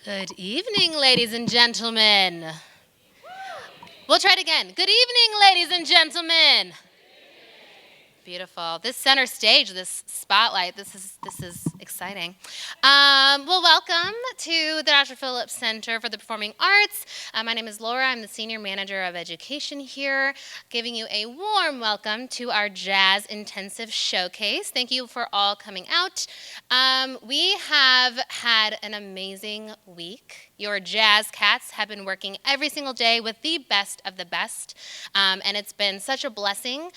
Good evening, ladies and gentlemen. We'll try it again. Good evening, ladies and gentlemen. Beautiful. This center stage, this spotlight, this is exciting. Well, welcome to the Dr. Phillips Center for the Performing Arts. My name is Laura. I'm the Senior Manager of Education here, giving you a warm welcome to our Jazz Intensive Showcase. Thank you for all coming out. We have had an amazing week. Your jazz cats have been working every single day with the best of the best, and it's been such a blessing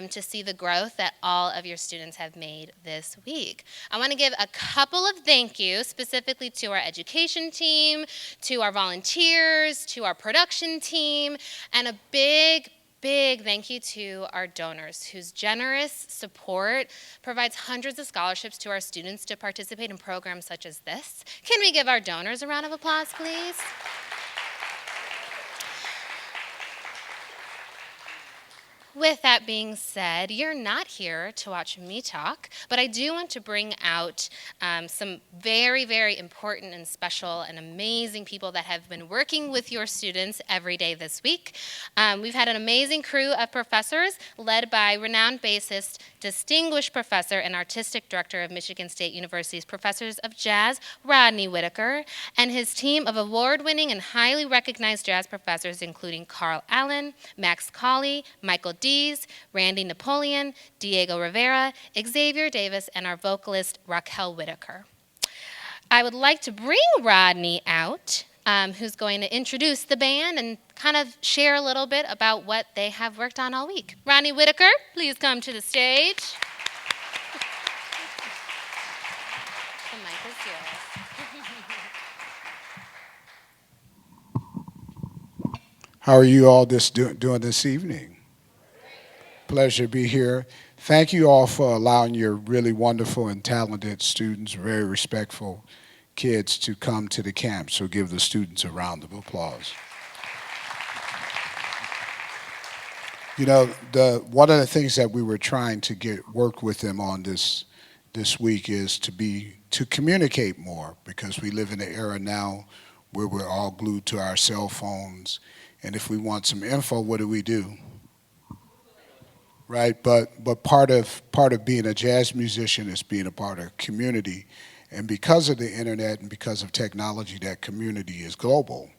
to see the growth that all of your students have made this week. I want to give a couple of thank yous specifically to our education team, to our volunteers, to our production team, and a big thank you to our donors whose generous support provides hundreds of scholarships to our students to participate in programs such as this. Can we give our donors a round of applause, please? With that being said, you're not here to watch me talk, but I do want to bring out some very important and special and amazing people that have been working with your students every day this week. We've had an amazing crew of professors led by renowned bassist, distinguished professor, and artistic director of Michigan State University's Professors of Jazz, Rodney Whitaker, and his team of award-winning and highly recognized jazz professors, including Carl Allen, Max Colley, Michael Dees, Randy Napoleon, Diego Rivera, Xavier Davis, and our vocalist Raquel Whitaker. I would like to bring Rodney out, who's going to introduce the band and kind of share a little bit about what they have worked on all week. Rodney Whitaker, please come to the stage. The mic is yours. How are you all doing this evening? Pleasure to be here. Thank you all for allowing your really wonderful and talented students, very respectful kids to come to the camp. So give the students a round of applause. You know, one of the things that we were trying to work with them on this week is to communicate more, because we live in an era now where we're all glued to our cell phones, and if we want some info, what do? Right? But part of being a jazz musician is being a part of community, and because of the internet and because of technology, that community is global,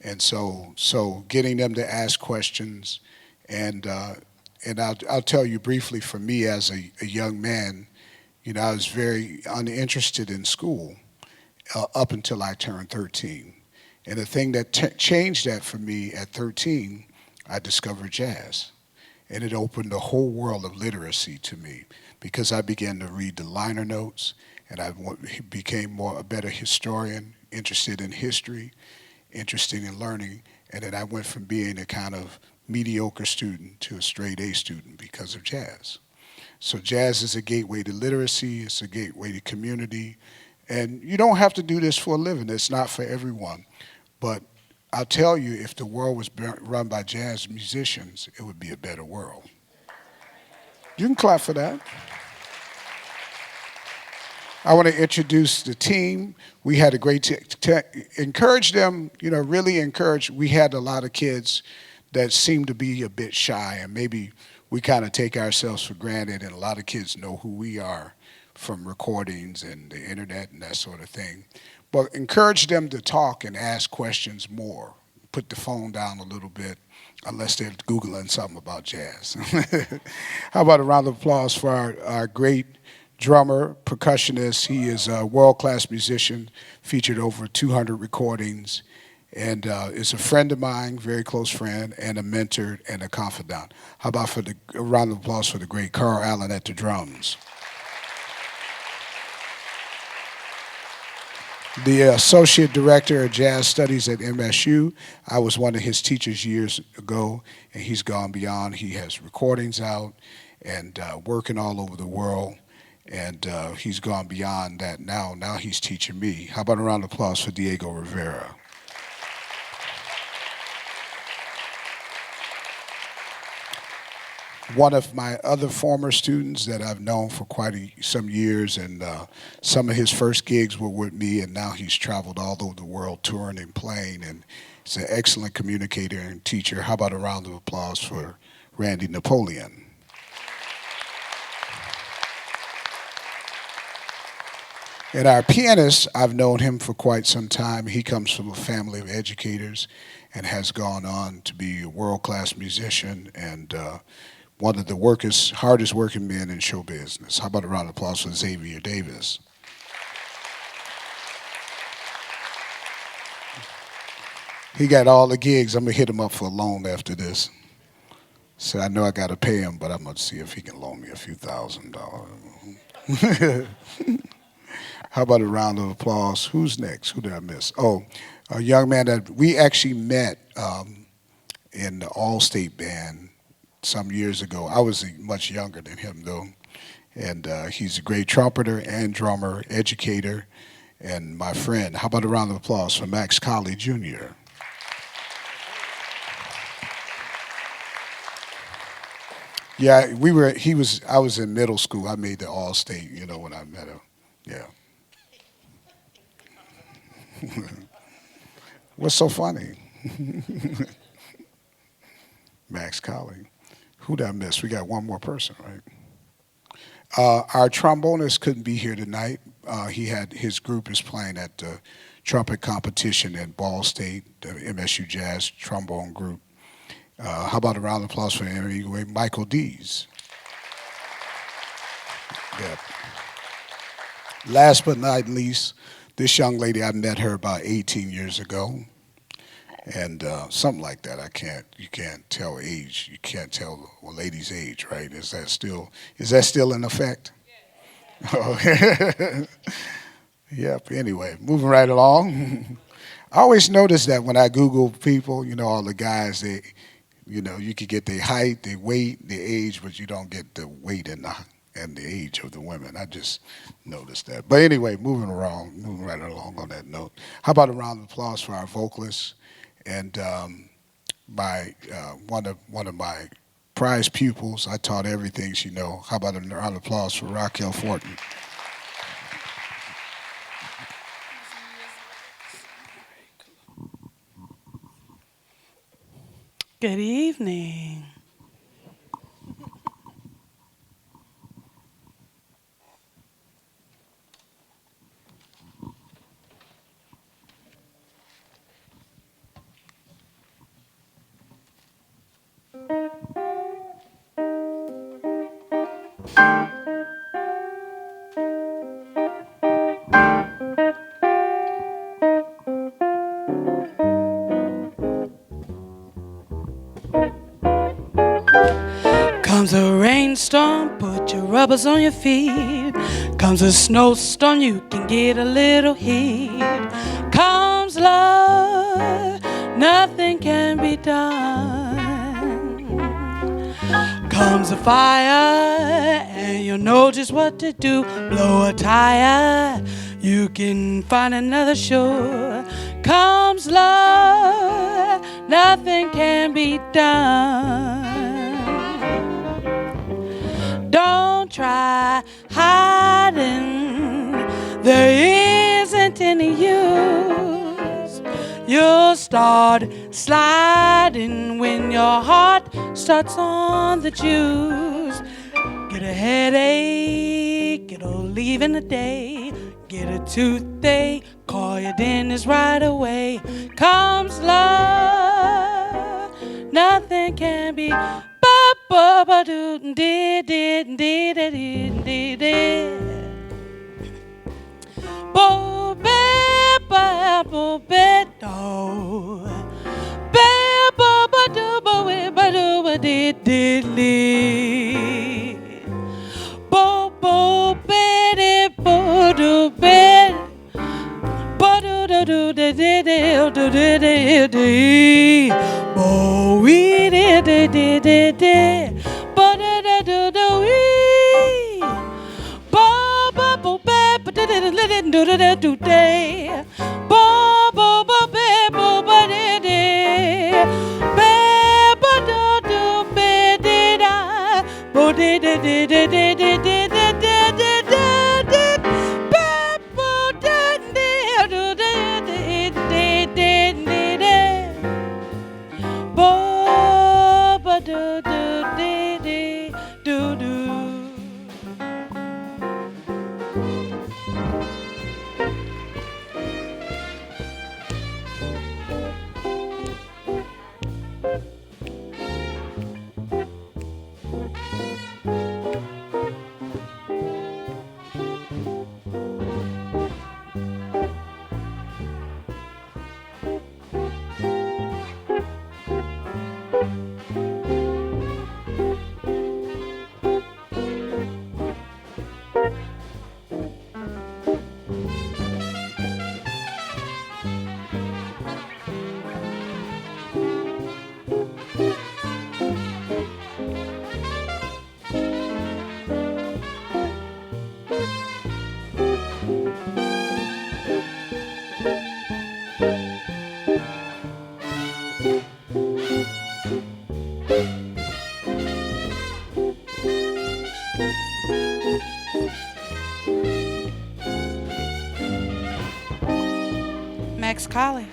and so getting them to ask questions. And I'll tell you briefly, for me as a young man, you know, I was very uninterested in school up until I turned 13. And the thing that changed that for me at 13, I discovered jazz. And it opened the whole world of literacy to me, because I began to read the liner notes, and I became a better historian, interested in history, interested in learning. And then I went from being a kind of mediocre student to a straight A student because of jazz. So jazz is a gateway to literacy, it's a gateway to community, and you don't have to do this for a living. It's not for everyone. But I'll tell you, if the world was run by jazz musicians, it would be a better world. You can clap for that. I want to introduce the team. We had a great encourage them, you know, really encourage. We had a lot of kids that seem to be a bit shy, and maybe we kind of take ourselves for granted, and a lot of kids know who we are from recordings and the internet and that sort of thing. But encourage them to talk and ask questions more. Put the phone down a little bit, unless they're Googling something about jazz. How about a round of applause for our great drummer, percussionist. He is a world-class musician, featured over 200 recordings, and is a friend of mine, very close friend, and a mentor and a confidant. How about a round of applause for the great Carl Allen at the drums. The Associate Director of Jazz Studies at MSU. I was one of his teachers years ago, and he's gone beyond. He has recordings out and working all over the world, and he's gone beyond that now. Now he's teaching me. How about a round of applause for Diego Rivera? one of my other former students that I've known for some years, and some of his first gigs were with me, and now he's traveled all over the world touring and playing, and he's an excellent communicator and teacher. How about a round of applause for Randy Napoleon? And our pianist, I've known him for quite some time. He comes from a family of educators and has gone on to be a world-class musician and one of the hardest working men in show business. How about a round of applause for Xavier Davis? He got all the gigs. I'm going to hit him up for a loan after this. So I know I got to pay him, but I'm going to see if he can loan me a few $1,000s. How about a round of applause? Who's next? Who did I miss? Oh, a young man that we actually met in the All-State Band some years ago. I was much younger than him, though. And he's a great trumpeter and drummer, educator, and my friend. How about a round of applause for Max Colley, Jr.? Yeah, I was in middle school. I made the All-State, when I met him. Yeah. What's so funny? Max Colley. Who did I miss? We got one more person, right? Our trombonist couldn't be here tonight. His group is playing at the trumpet competition at Ball State, the MSU Jazz trombone group. How about a round of applause for Michael Dees? Yeah. Last but not least, this young lady, I met her about 18 years ago, and something like that. You can't tell age. You can't tell a lady's age, right? Is that still in effect? Oh. Yep. Anyway, moving right along. I always notice that when I Google people, all the guys, you could get their height, their weight, their age, but you don't get the weight and the age of the women. I just noticed that. But anyway, moving right along on that note. How about a round of applause for our vocalist and one of my prized pupils. I taught everything she know. How about a round of applause for Raquel Fortin? Good evening. Comes a rainstorm, put your rubbers on your feet. Comes a snowstorm, you can get a little heat. Comes love, nothing can be done. Comes a fire, and you'll know just what to do. Blow a tire, you can find another shore. Comes love, nothing can be done. Don't try hiding, there isn't any use. You'll start sliding when your heart starts on the juice. Get a headache, it'll leave in a day. Get a toothache, call your dentist right away. Comes love, nothing can be. Ba do dee dee dee dee dee dee. Bo be ba bo be do. Be ba ba do ba we ba do ba dee dee dee. Bo bo be de bo do be. Ba do do do de de de do de de de. Bo we de de de de de. Ba da da do do we. Ba ba bo be ba da da da da do da da do de. Ba bo ba be bo ba de de. Be ba do do be de da. Max Colley.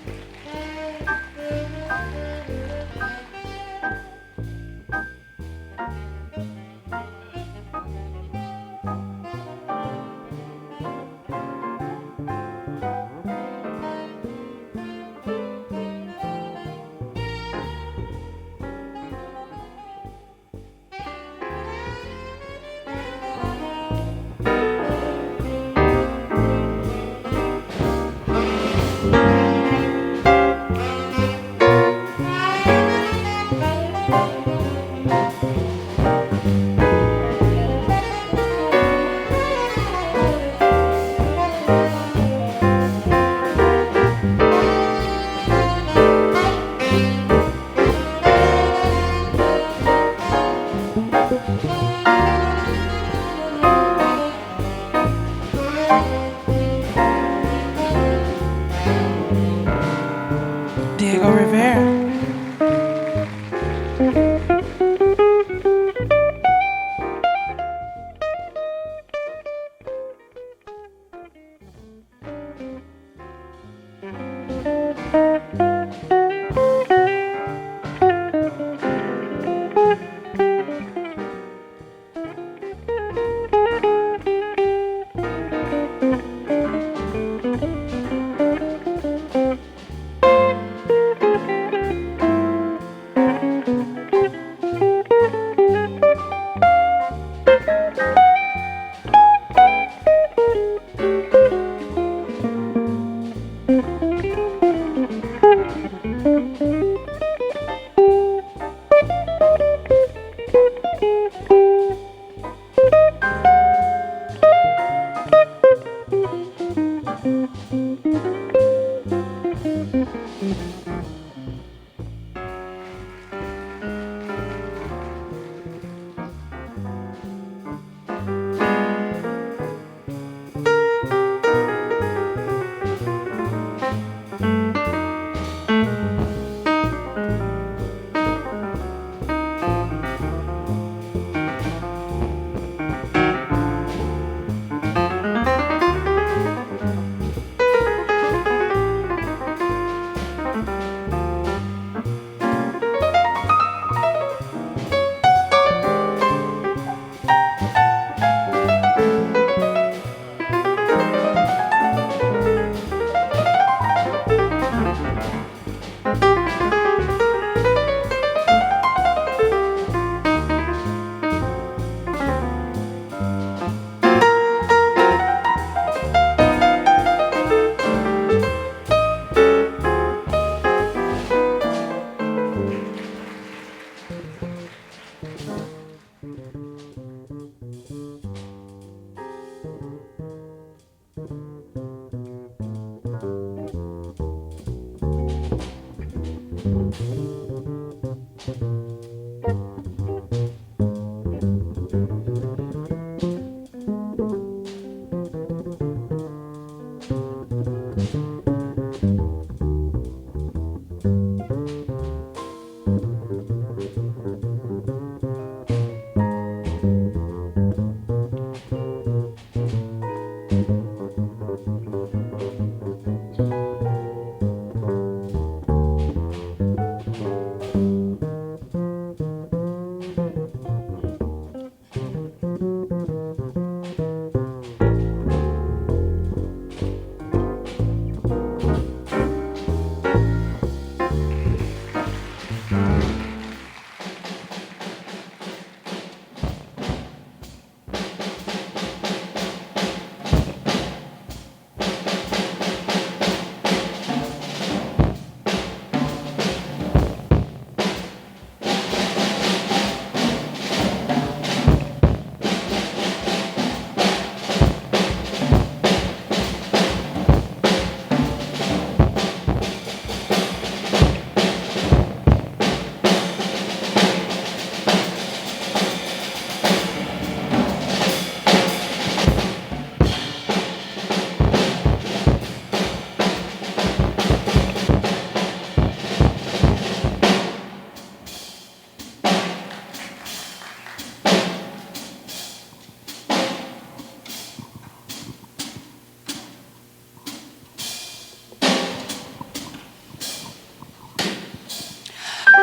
Diego Rivera.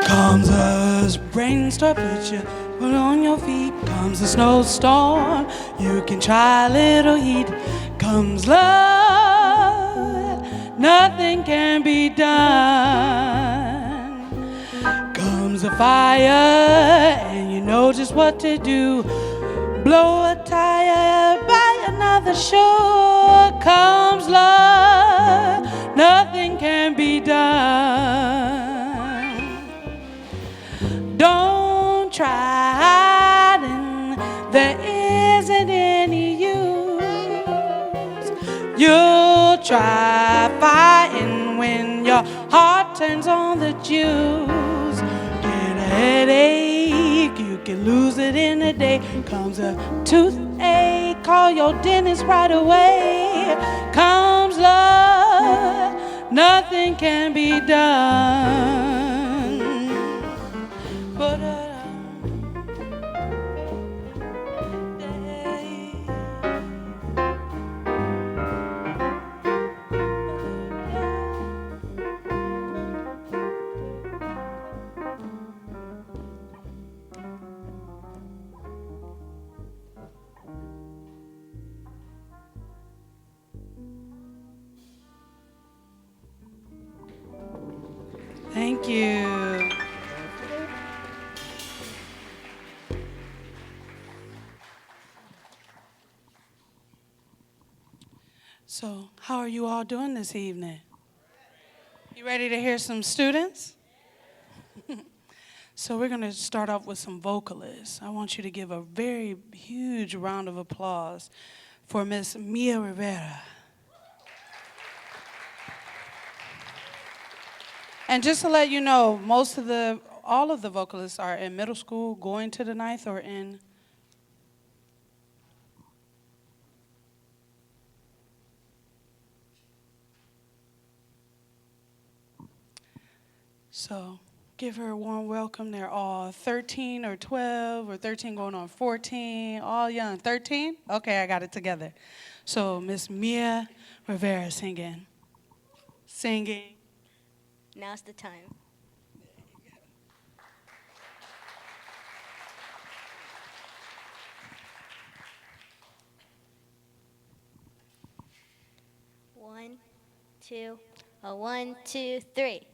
Comes a rainstorm, put you on your feet. Comes a snowstorm, you can try a little heat. Comes love, nothing can be done. Comes a fire, and you know just what to do. Blow a tire, buy another shoe. Comes love, nothing can be done. Don't try hiding, there isn't any use. You'll try fighting when your heart turns on the juice. Get a headache, you can lose it in a day. Comes a toothache, call your dentist right away. Comes love, nothing can be done. But thank you. So, how are you all doing this evening? You ready to hear some students? So we're going to start off with some vocalists. I want you to give a very huge round of applause for Miss Mia Rivera. And just to let you know, all of the vocalists are in middle school, going to the ninth, or in. So give her a warm welcome. They're all 13 or 12 or 13 going on 14, all young. 13? Okay, I got it together. So Miss Mia Rivera singing. Now's the time. One, two, a 1, 2, 3.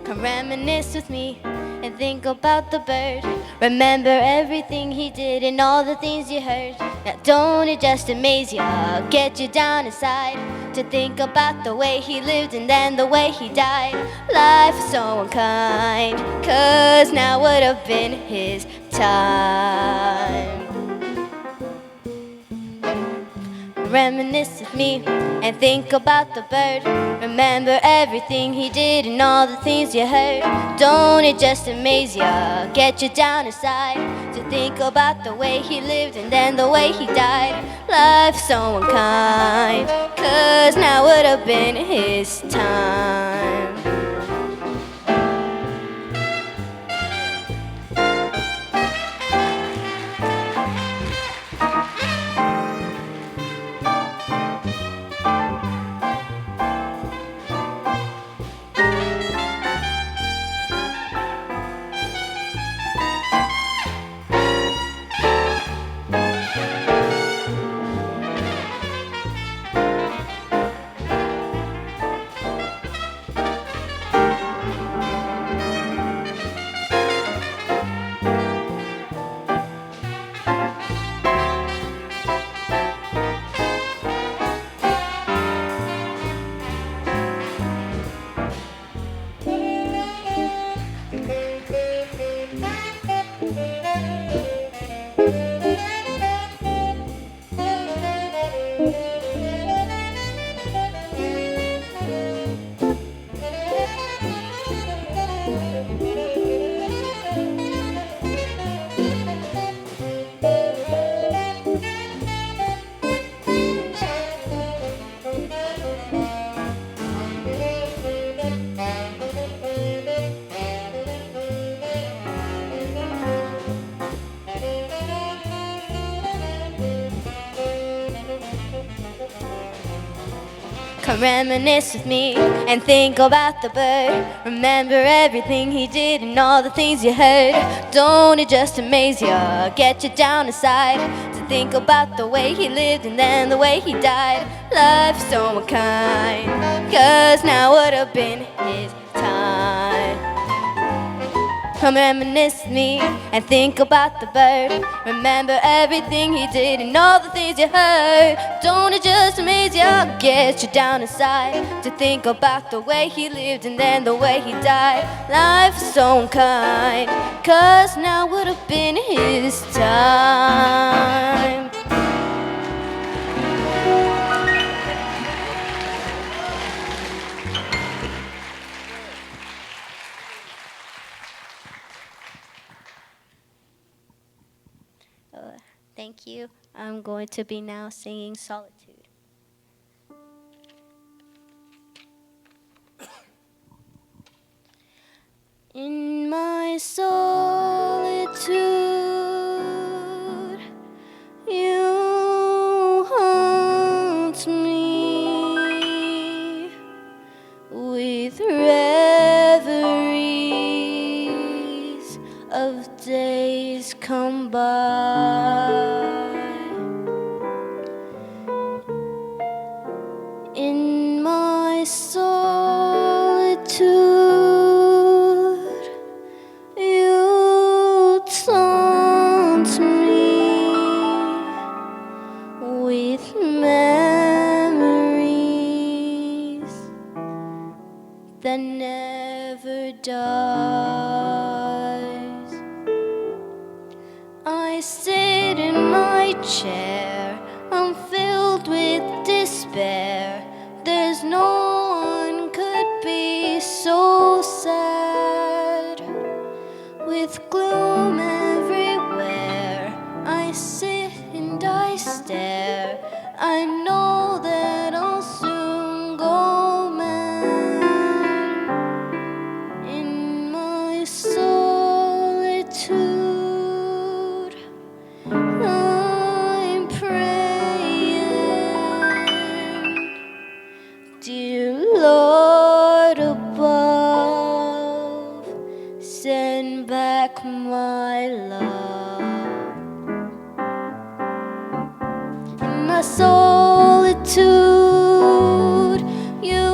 Come reminisce with me and think about the bird. Remember everything he did and all the things you heard. Now don't it just amaze ya, get you down inside, to think about the way he lived and then the way he died. Life is so unkind, 'cause now would have been his time. Reminisce with me and think about the bird. Remember everything he did and all the things you heard. Don't it just amaze ya, get you down inside, to think about the way he lived and then the way he died. Life's so unkind, 'cause now would have been his time. Come reminisce with me and think about the bird. Remember everything he did and all the things you heard. Don't it just amaze you, get you down inside, to think about the way he lived and then the way he died. Life's so unkind, 'cause now would have been his time. Come reminisce with me and think about the bird. Remember everything he did and all the things you heard. Don't it just amaze you, get you down inside, to think about the way he lived and then the way he died. Life is so unkind, 'cause now would have been his time. Thank you. I'm going to be now singing Solitude. In my solitude, you haunt me with reveries of days come by. In my solitude, you taunt me with memories that never dies. I sit in my chair, I'm filled with despair. There's no one could be so sad. With gloom everywhere, I sit and I stare. I know that I'll soon go mad. In my solitude, I'm praying, dear Lord above, send back my love. In my solitude, you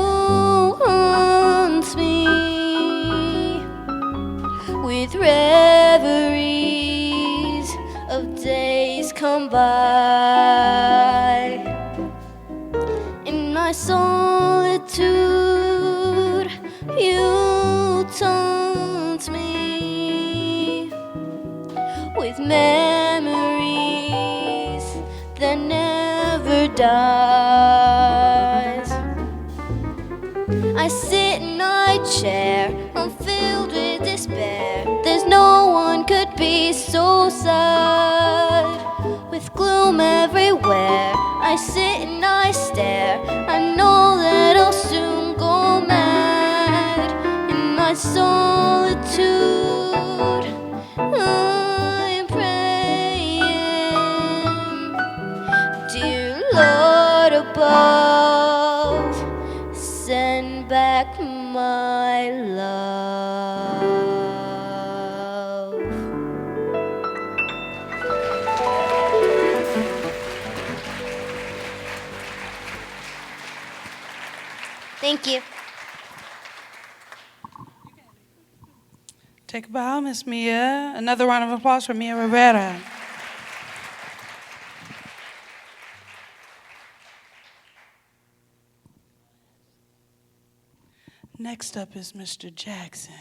haunt me with reveries of days come by. In my solitude, you taunt me with memories that never dies. I sit in my chair, I'm filled with despair. There's no one could be so sad. With gloom everywhere, I sit and I stare. I know that I'll soon go mad. In my solitude, I'm praying, dear Lord above, send back my love. Thank you. Take a bow, Miss Mia. Another round of applause for Mia Rivera. Next up is Mr. Jackson.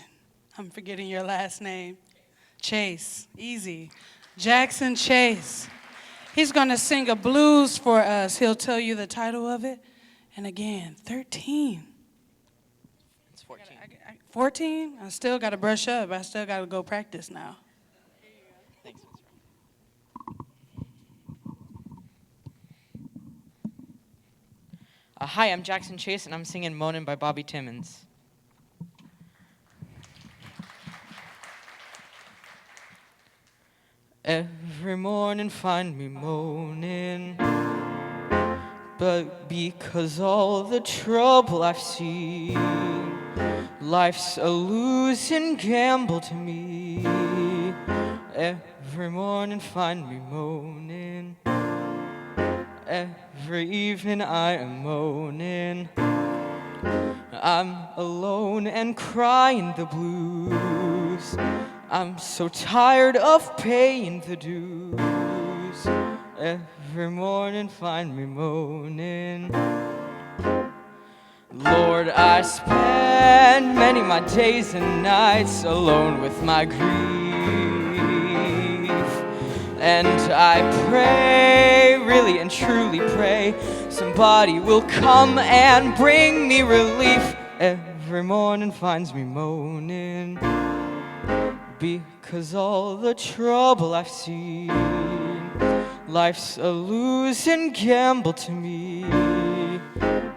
I'm forgetting your last name. Chase, easy. Jackson Chase. He's going to sing a blues for us. He'll tell you the title of it. And again, 13. It's 14. 14? I still got to brush up. I still got to go practice now. Thanks. Hi, I'm Jackson Chase, and I'm singing Moanin' by Bobby Timmons. Every morning find me moaning, but because all the trouble I've seen, life's a losing gamble to me. Every morning find me moaning, every evening I am moaning. I'm alone and crying the blues. I'm so tired of paying the dues. Every morning find me moaning. Lord, I spend many my days and nights alone with my grief. And I pray, really and truly pray, somebody will come and bring me relief. Every morning finds me moaning, because all the trouble I've seen, life's a losing gamble to me.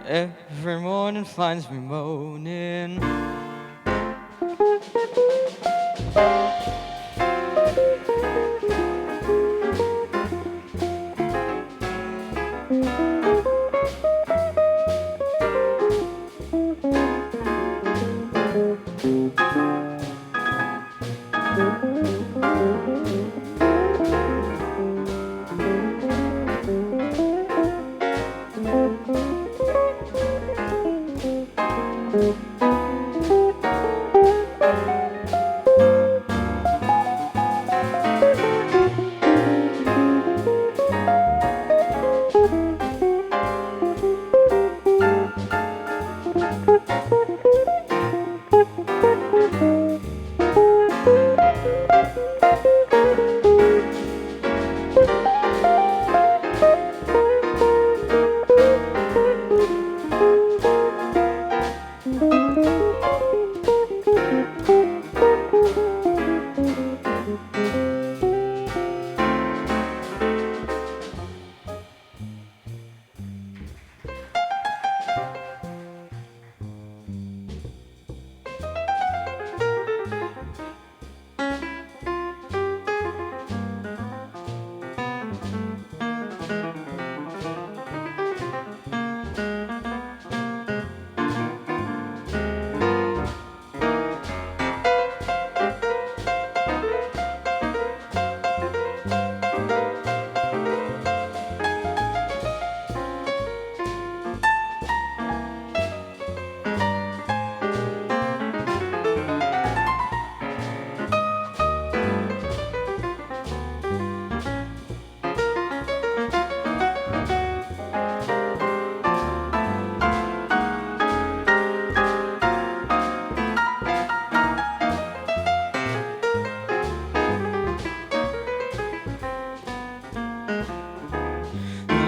Every morning finds me moaning.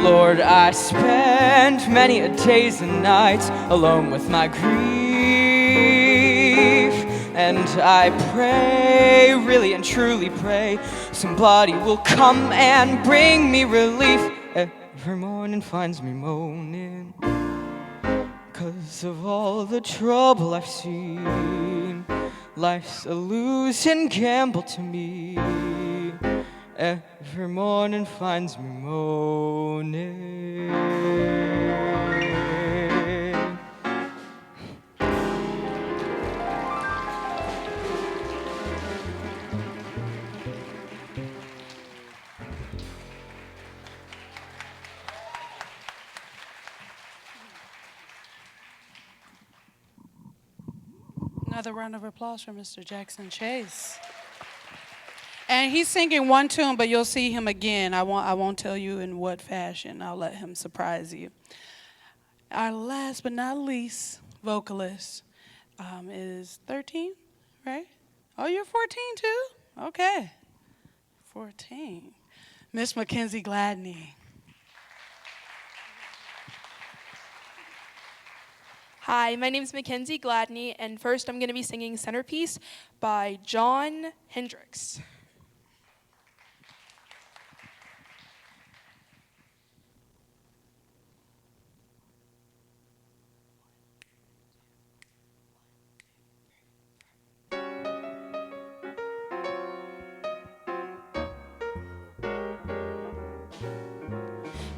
Lord, I spend many a days and nights alone with my grief. And I pray, really and truly pray, somebody will come and bring me relief. Every morning finds me moaning, 'cause of all the trouble I've seen. Life's a losing gamble to me. Every morning finds me moaning. Another round of applause for Mr. Jackson Chase. And he's singing one tune, but you'll see him again. I won't tell you in what fashion. I'll let him surprise you. Our last but not least vocalist is 13, right? Oh, you're 14 too? Okay. 14. Miss Mackenzie Gladney. Hi, my name is Mackenzie Gladney, and first I'm going to be singing Centerpiece by John Hendricks.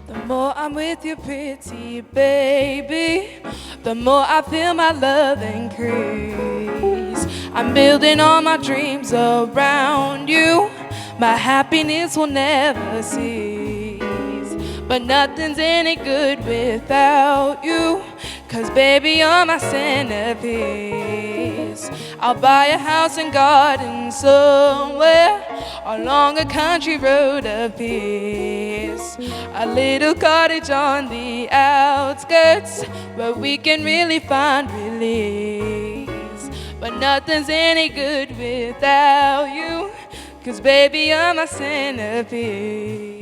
The more I'm with you, pretty baby, the more I feel my love increase. I'm building all my dreams around you. My happiness will never cease. But nothing's any good without you, 'cause baby, you're my centerpiece. I'll buy a house and garden somewhere along a country road of peace. A little cottage on the outskirts where we can really find release. But nothing's any good without you, 'cause baby, you're my centerpiece.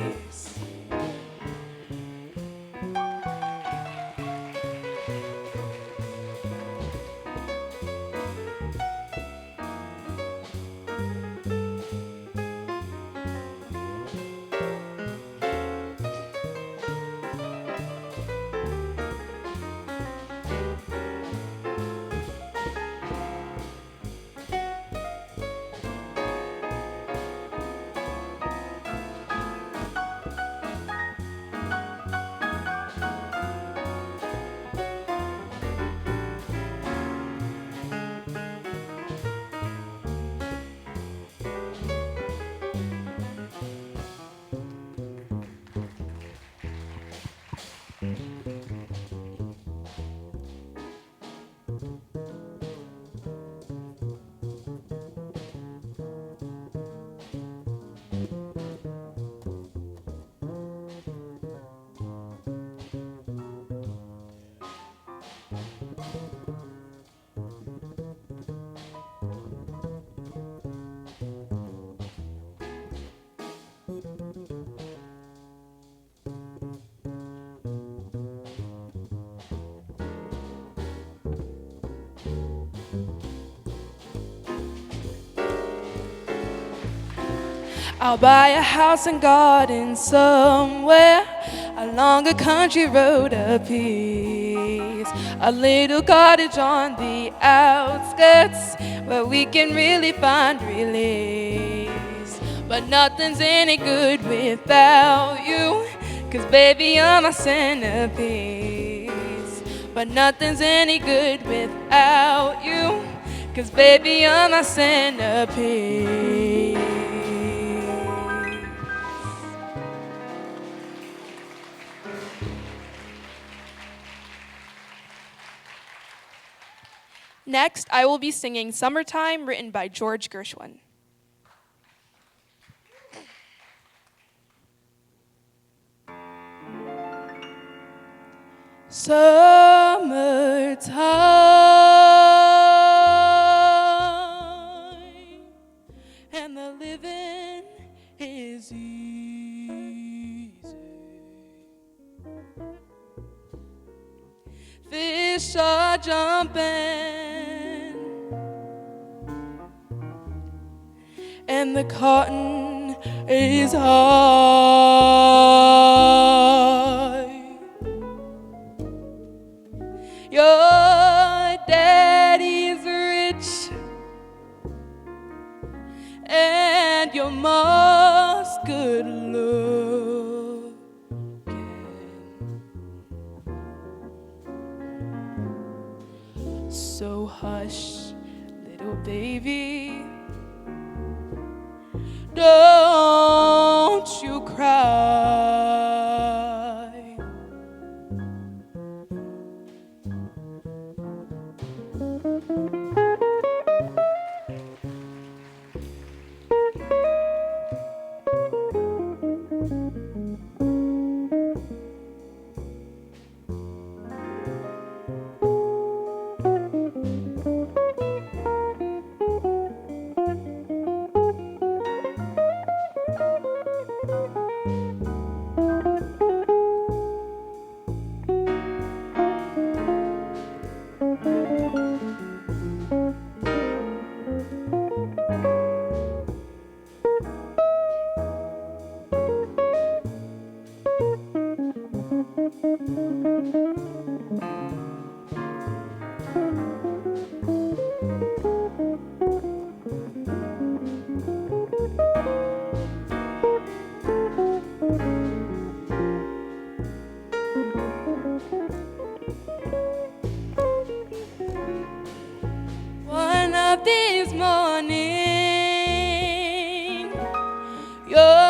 I'll buy a house and garden somewhere along a country road of peace. A little cottage on the outskirts where we can really find release. But nothing's any good without you, 'cause baby, you're my centerpiece. But nothing's any good without you, 'cause baby, you're my centerpiece. Next, I will be singing Summertime, written by George Gershwin. Summertime, and the living is easy. Fish are jumping, and the cotton is high. Your daddy's rich, and your mom's good looking. So hush, little baby, don't you cry.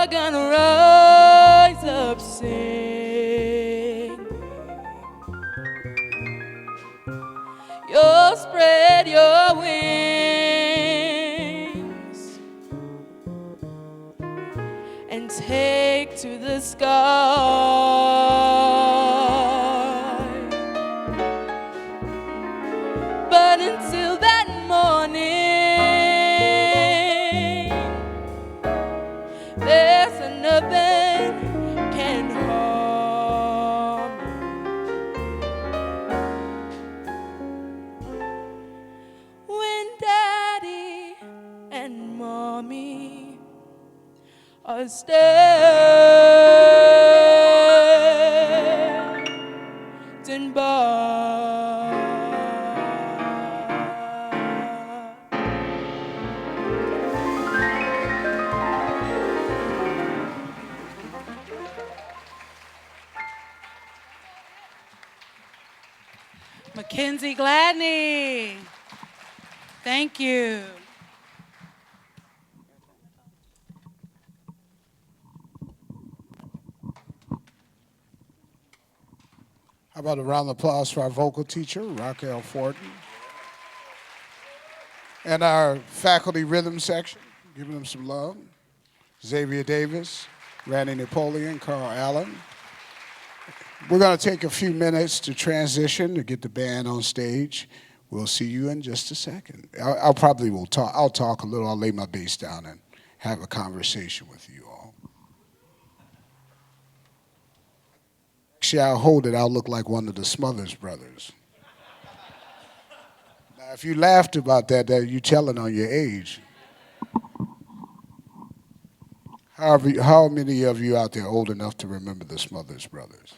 gonna rise up singing. You'll spread your wings and take to the sky. But until that morning, there's nothing can harm you. When Daddy and Mommy are standing by. Mackenzie Gladney. Thank you. How about a round of applause for our vocal teacher, Raquel Fortin, and our faculty rhythm section, giving them some love. Xavier Davis, Randy Napoleon, Carl Allen. We're going to take a few minutes to transition to get the band on stage. We'll see you in just a second. I'll talk a little. I'll lay my bass down and have a conversation with you all. Actually, I'll hold it. I'll look like one of the Smothers Brothers. Now, if you laughed about that, you're telling on your age. How many of you out there are old enough to remember the Smothers Brothers?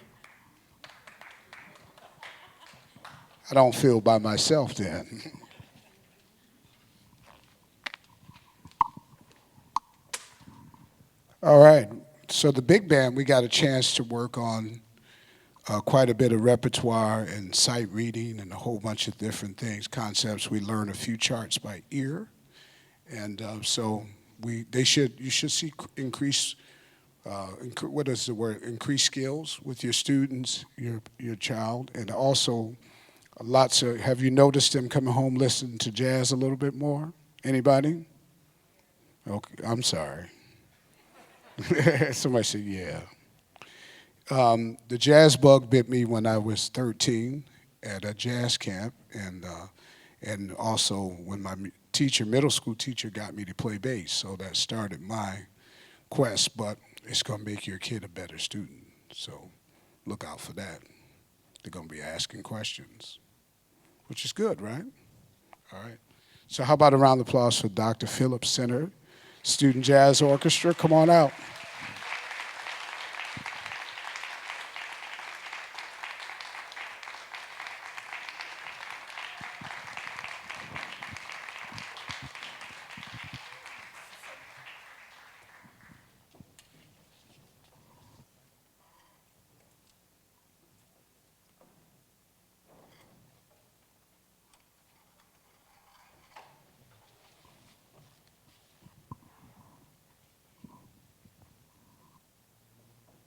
I don't feel by myself then. All right. So the big band, we got a chance to work on quite a bit of repertoire and sight reading and a whole bunch of different things, concepts. We learned a few charts by ear, and so you should see increase. What is the word? Increase skills with your students, your child, and also lots of. Have you noticed them coming home listening to jazz a little bit more? Anybody? Okay, I'm sorry. Somebody said, yeah. The jazz bug bit me when I was 13 at a jazz camp, and also when my middle school teacher got me to play bass. So that started my quest, but it's going to make your kid a better student. So look out for that. They're going to be asking questions, which is good, right? All right. So how about a round of applause for Dr. Phillips Center Student Jazz Orchestra? Come on out.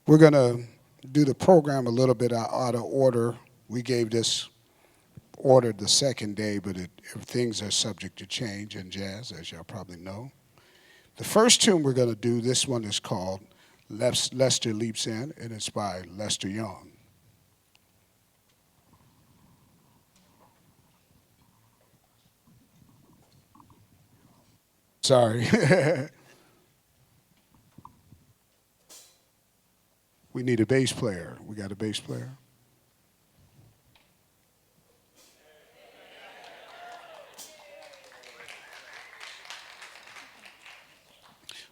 We're going to do the program a little bit out of order. We gave this order the second day, but things are subject to change in jazz, as y'all probably know. The first tune we're going to do, this one is called Lester Leaps In, and it's by Lester Young. Sorry. We need a bass player. We got a bass player?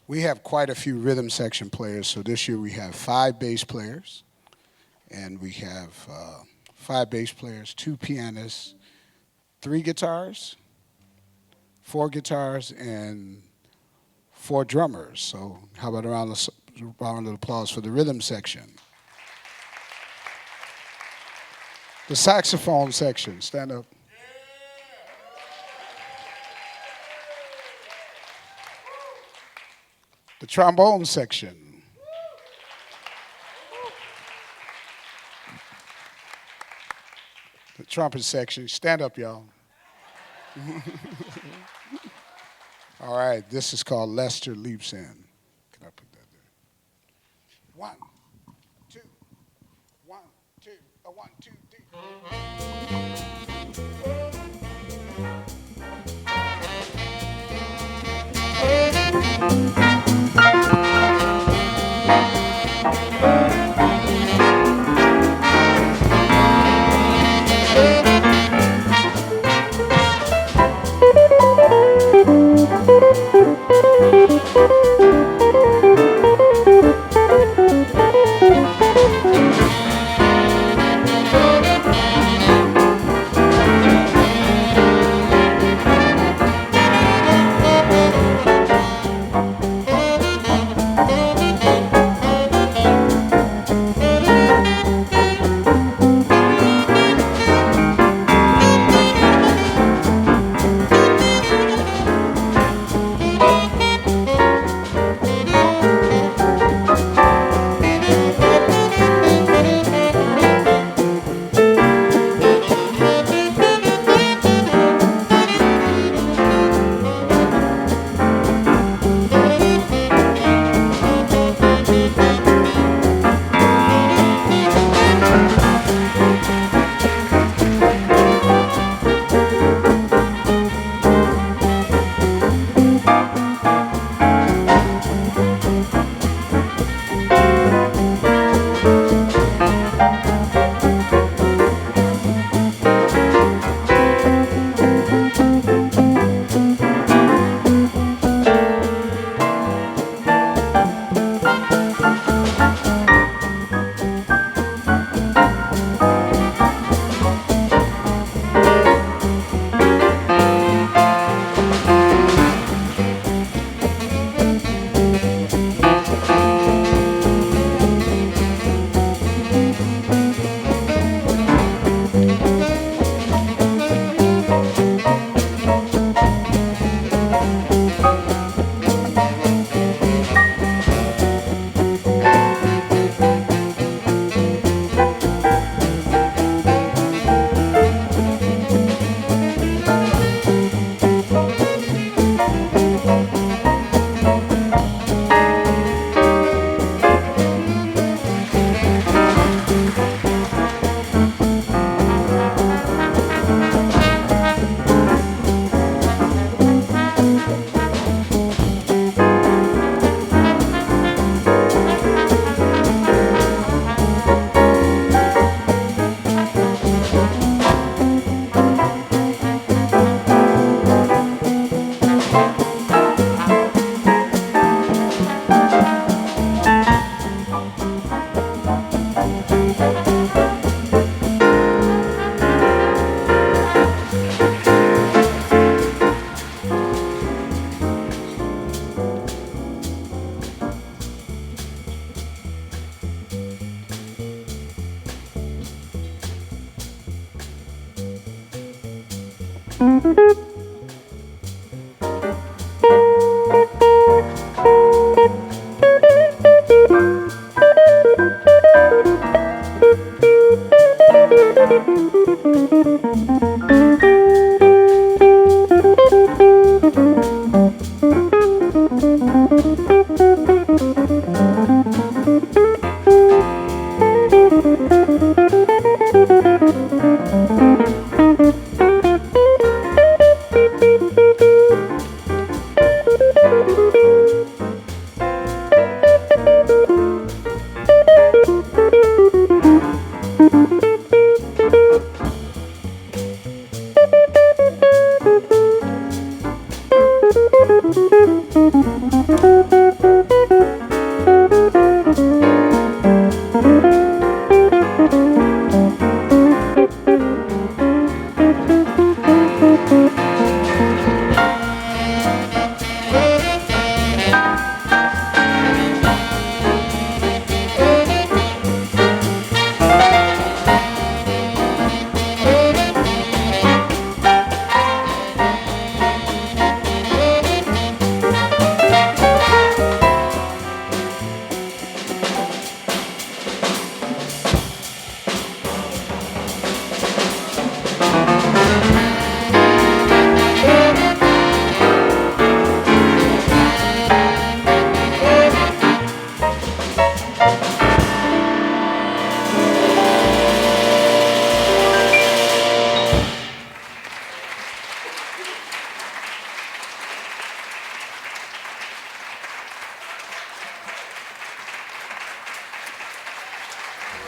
We have quite a few rhythm section players, so this year we have 5 bass players, and we have 5 bass players, 2 pianists, 3 guitars, 4 guitars, and 4 drummers. So how about a round of applause for the rhythm section? The saxophone section, stand up. The trombone section. trumpet section. Stand up, y'all. All right, this is called Lester Leaps In. Can I put that there? 1, 2, 1, 2, 1, 2, 2.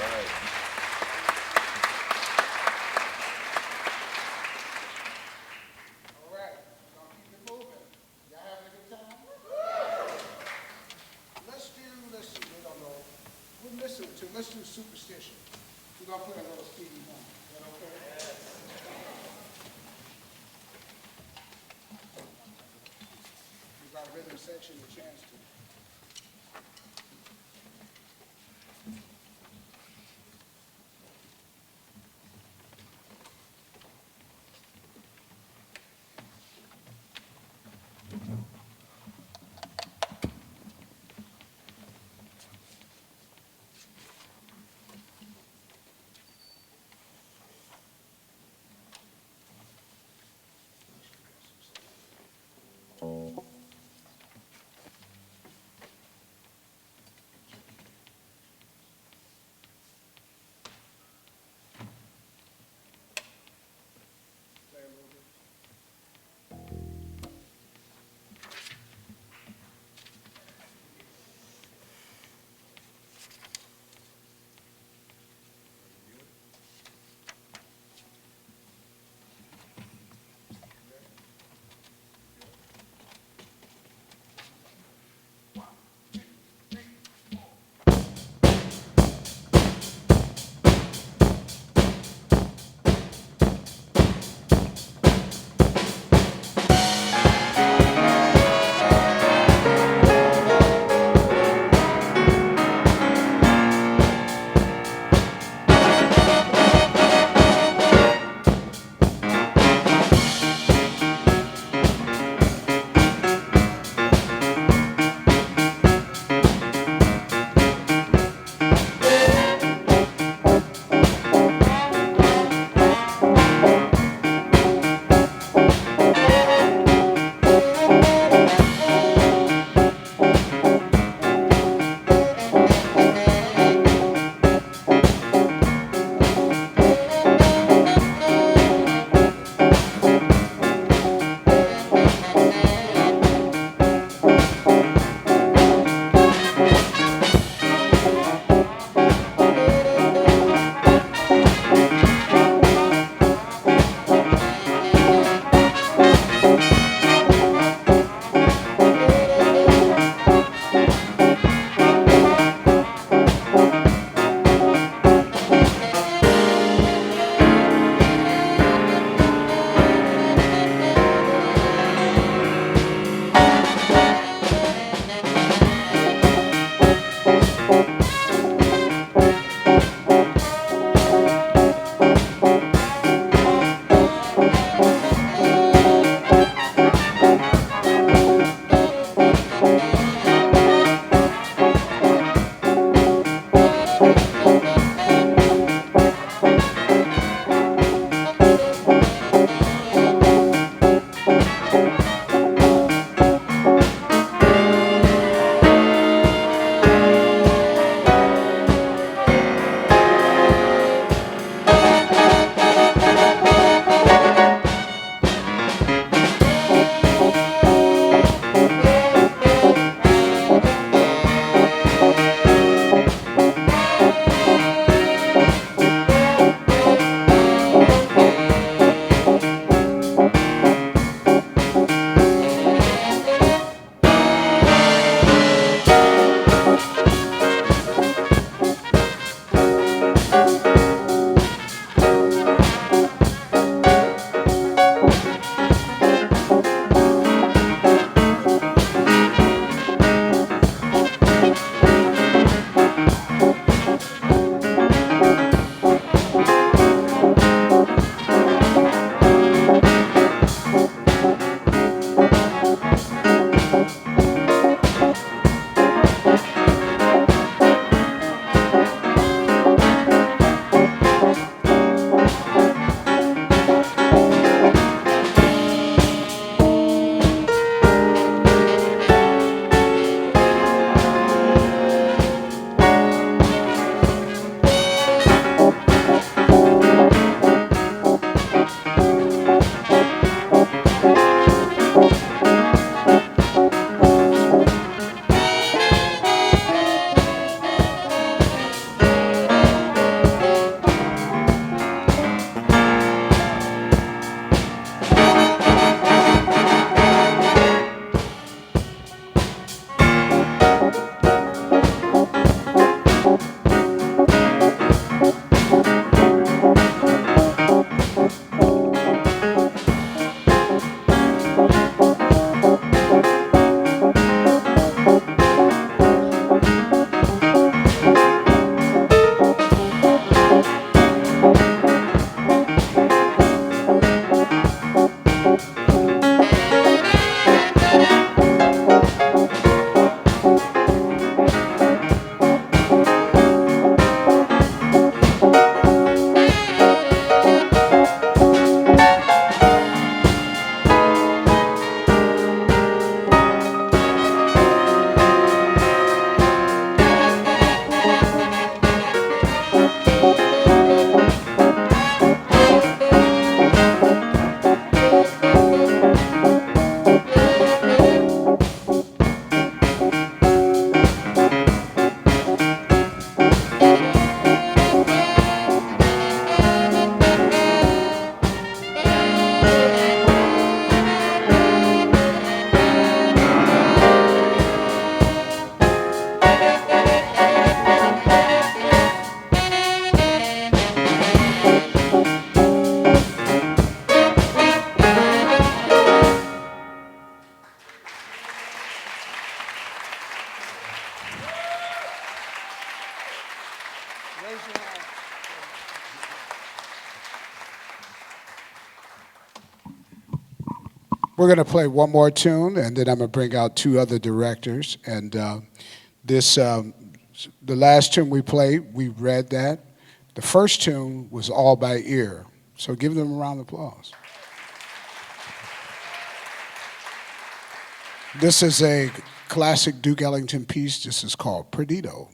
All right, we're gonna keep it moving. Y'all having a good time? Let's see, we don't know. Let's do superstition. We're gonna play a little Stevie Wonder. Is that okay? Give our rhythm section a chance to. We're going to play one more tune, and then I'm going to bring out two other directors. And this, the last tune we played, we read that. The first tune was all by ear. So give them a round of applause. This is a classic Duke Ellington piece. This is called Perdido.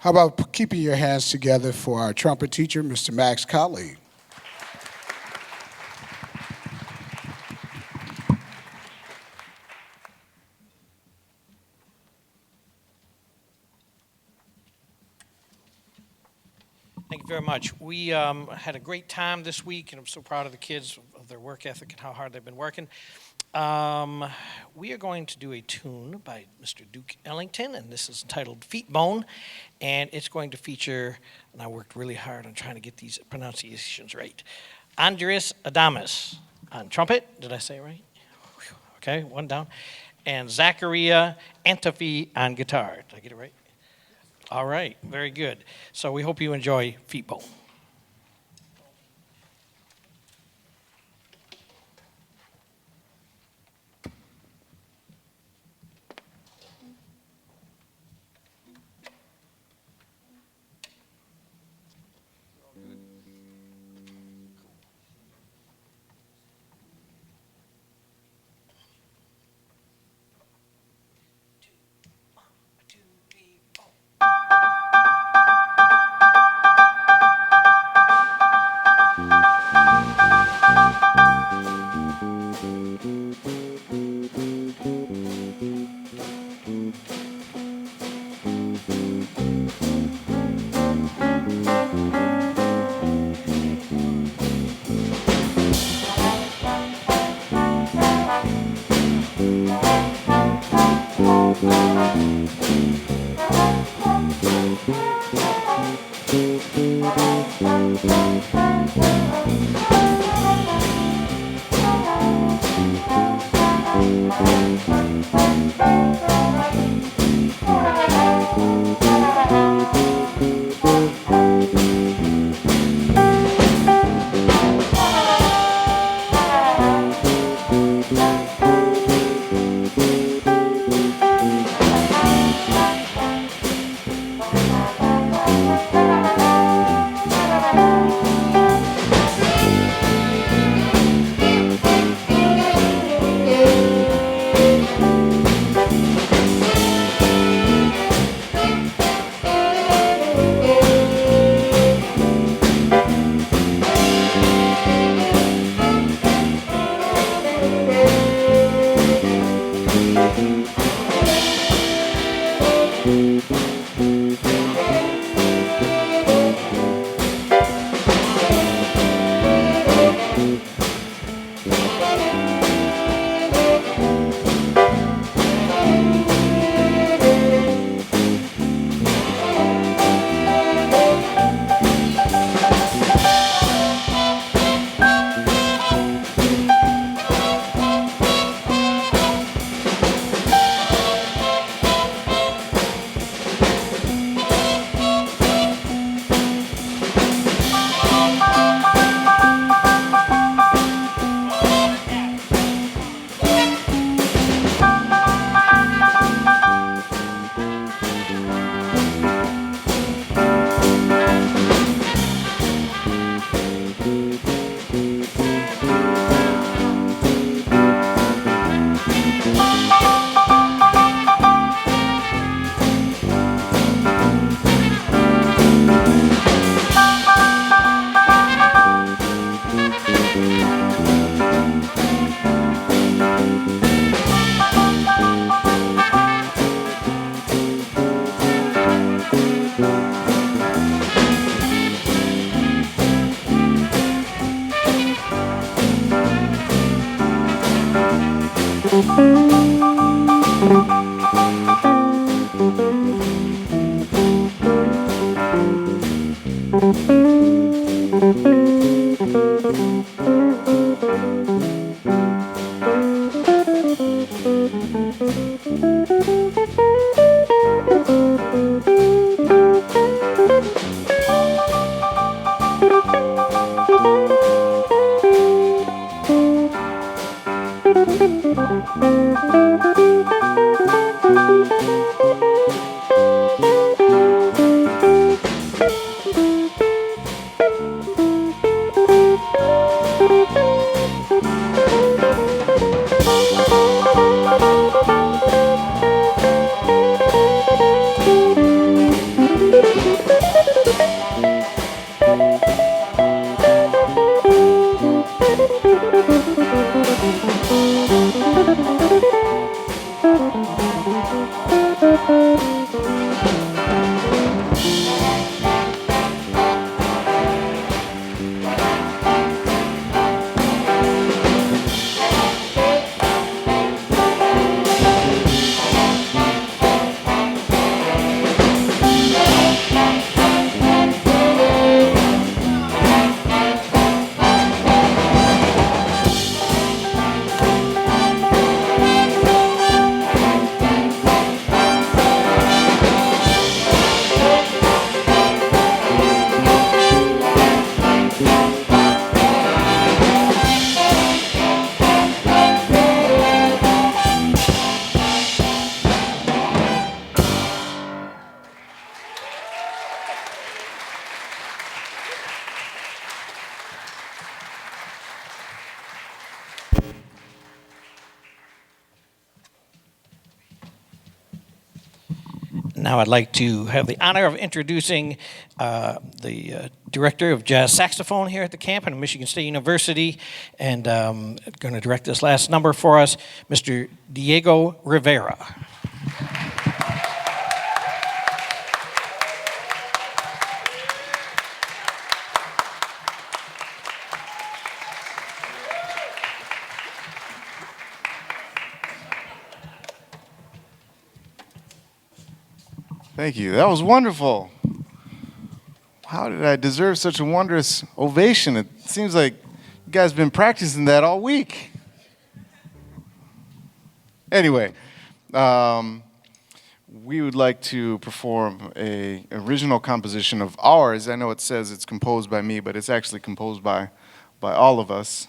How about keeping your hands together for our trumpet teacher, Mr. Max Colley? Thank you very much. We had a great time this week, and I'm so proud of the kids, of their work ethic and how hard they've been working. We are going to do a tune by Mr. Duke Ellington, and this is entitled Feet Bone, and it's going to feature, and I worked really hard on trying to get these pronunciations right, Andres Adamus on trumpet. Did I say it right? Okay, one down. And Zacharia Antifi on guitar. Did I get it right? All right, very good. So we hope you enjoy Feet Bone. Now I'd like to have the honor of introducing the director of jazz saxophone here at the camp at Michigan State University, and going to direct this last number for us, Mr. Diego Rivera. Thank you. That was wonderful. How did I deserve such a wondrous ovation? It seems like you guys have been practicing that all week. Anyway, we would like to perform an original composition of ours. I know it says it's composed by me, but it's actually composed by all of us.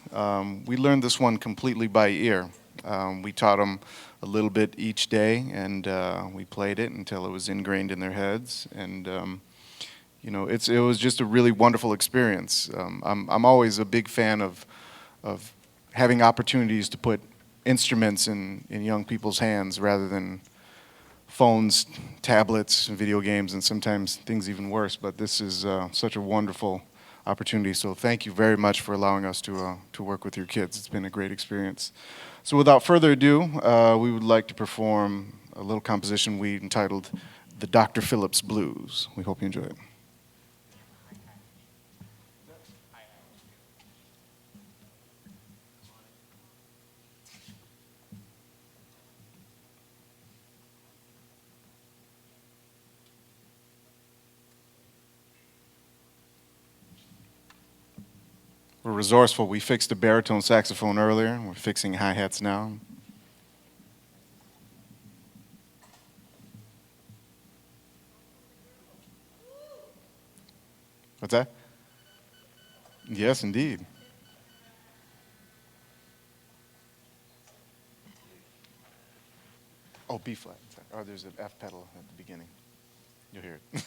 We learned this one completely by ear. We taught them a little bit each day, and we played it until it was ingrained in their heads. And you know, it was just a really wonderful experience. I'm always a big fan of having opportunities to put instruments in young people's hands rather than phones, tablets, video games, and sometimes things even worse. But this is such a wonderful opportunity. So thank you very much for allowing us to work with your kids. It's been a great experience. So without further ado, we would like to perform a little composition we entitled The Dr. Phillips Blues. We hope you enjoy it. We're resourceful. We fixed a baritone saxophone earlier. We're fixing hi-hats now. What's that? Yes, indeed. Oh, B flat. Oh, there's an F pedal at the beginning. You'll hear it.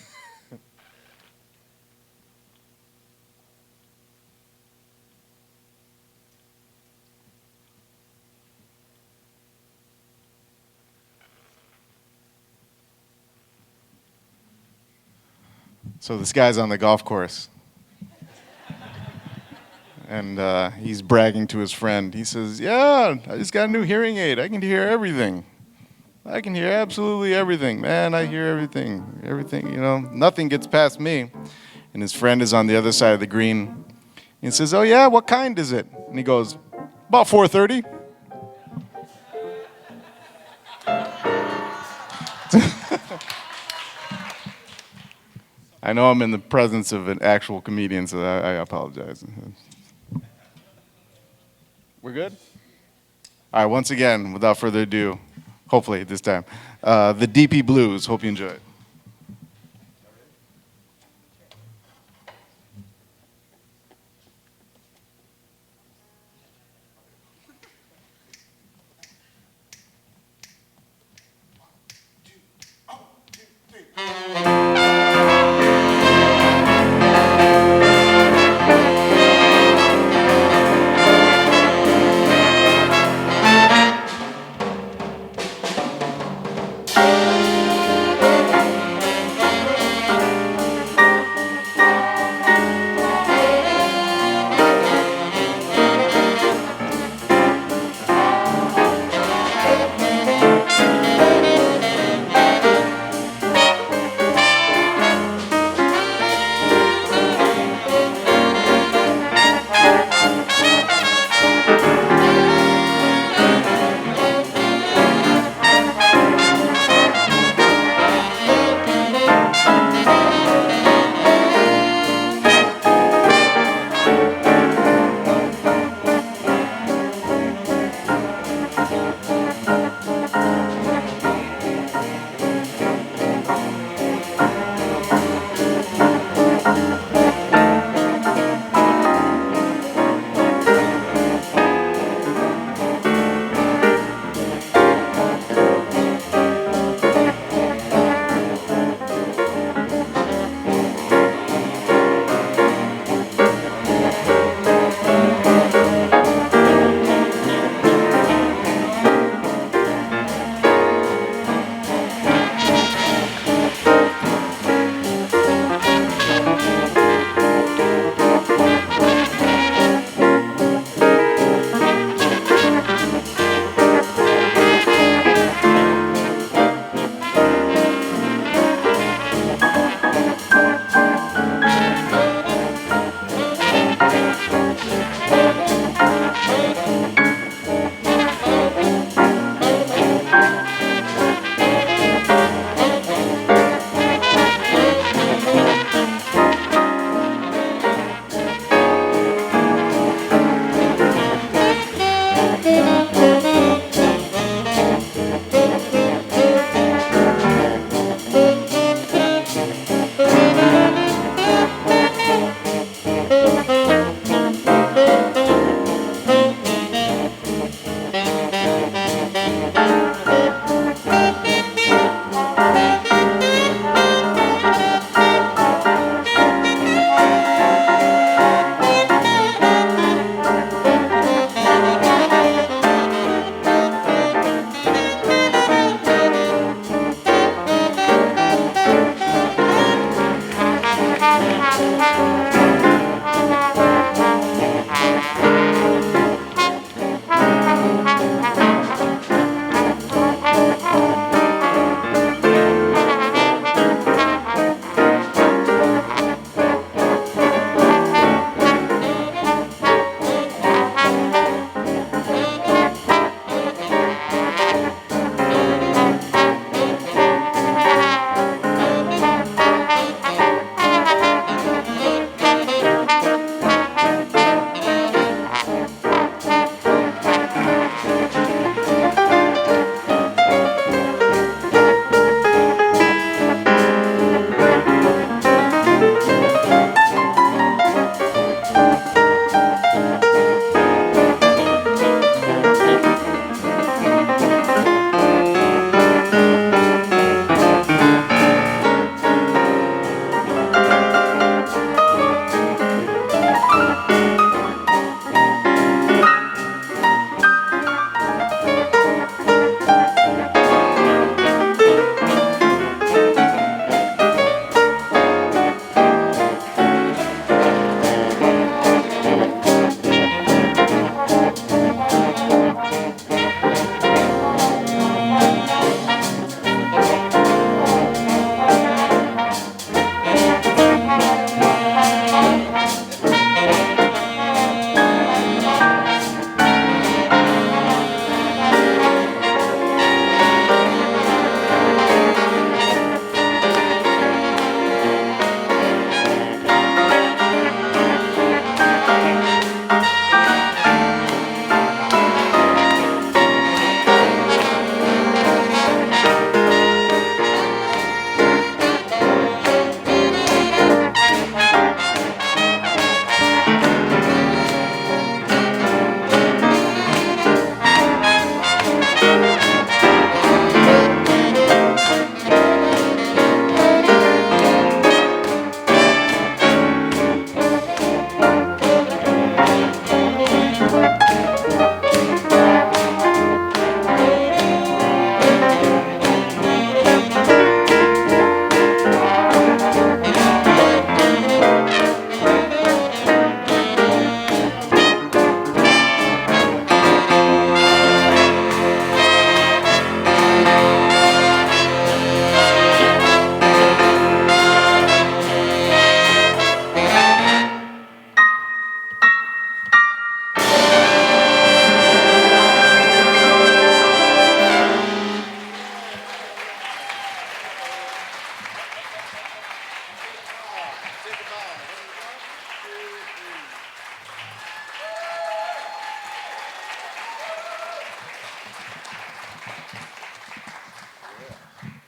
So this guy's on the golf course, and he's bragging to his friend. He says, "Yeah, I just got a new hearing aid. I can hear everything. I can hear absolutely everything. Man, I hear everything. Everything, you know, nothing gets past me." And his friend is on the other side of the green. He says, "Oh yeah, what kind is it?" And he goes, "About 430." I know I'm in the presence of an actual comedian, so I apologize. We're good? All right, once again, without further ado, hopefully this time, the DP Blues. Hope you enjoy it.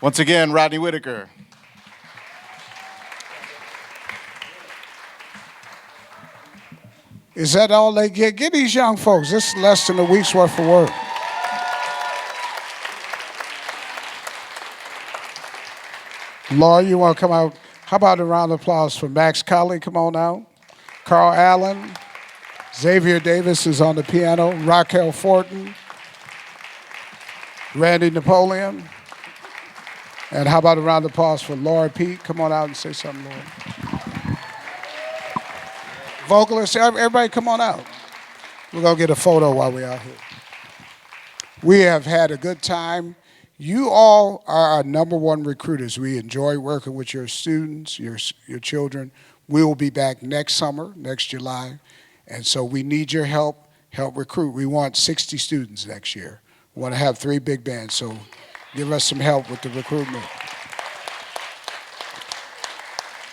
Once again, Rodney Whitaker. Is that all they get? Get these young folks. This is less than a week's worth of work. Laura, you want to come out? How about a round of applause for Max Colley? Come on out. Carl Allen. Xavier Davis is on the piano. Raquel Fortin. Randy Napoleon. And how about a round of applause for Laura Pete? Come on out and say something, Laura. Vocalists, everybody come on out. We're going to get a photo while we're out here. We have had a good time. You all are our #1 recruiters. We enjoy working with your students, your children. We will be back next summer, next July. And so we need your help recruit. We want 60 students next year. We want to have 3 big bands, so give us some help with the recruitment.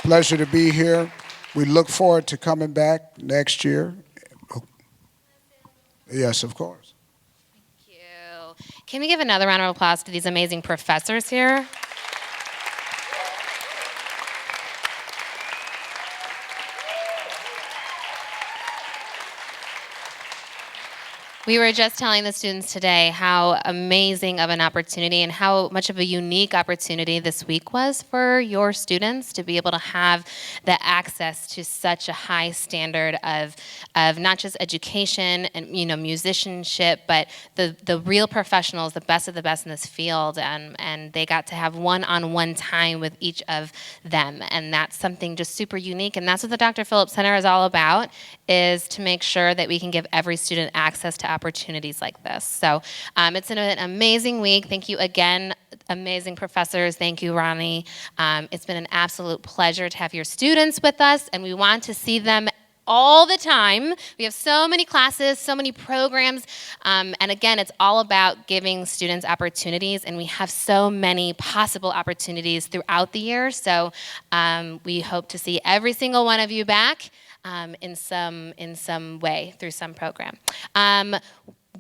Pleasure to be here. We look forward to coming back next year. Yes, of course. Thank you. Can we give another round of applause to these amazing professors here? We were just telling the students today how amazing of an opportunity and how much of a unique opportunity this week was for your students to be able to have the access to such a high standard of not just education and musicianship, but the real professionals, the best of the best in this field, and they got to have one-on-one time with each of them, and that's something just super unique, and that's what the Dr. Phillips Center is all about, is to make sure that we can give every student access to opportunities like this. So it's been an amazing week. Thank you again, amazing professors. Thank you, Ronnie. It's been an absolute pleasure to have your students with us, and we want to see them all the time. We have so many classes, so many programs, and again, it's all about giving students opportunities, and we have so many possible opportunities throughout the year, so we hope to see every single one of you back in some way through some program.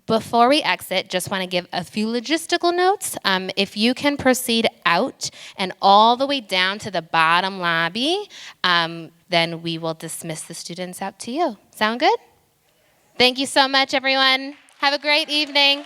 Before we exit, just want to give a few logistical notes. If you can proceed out and all the way down to the bottom lobby, then we will dismiss the students out to you. Sound good? Thank you so much, everyone. Have a great evening.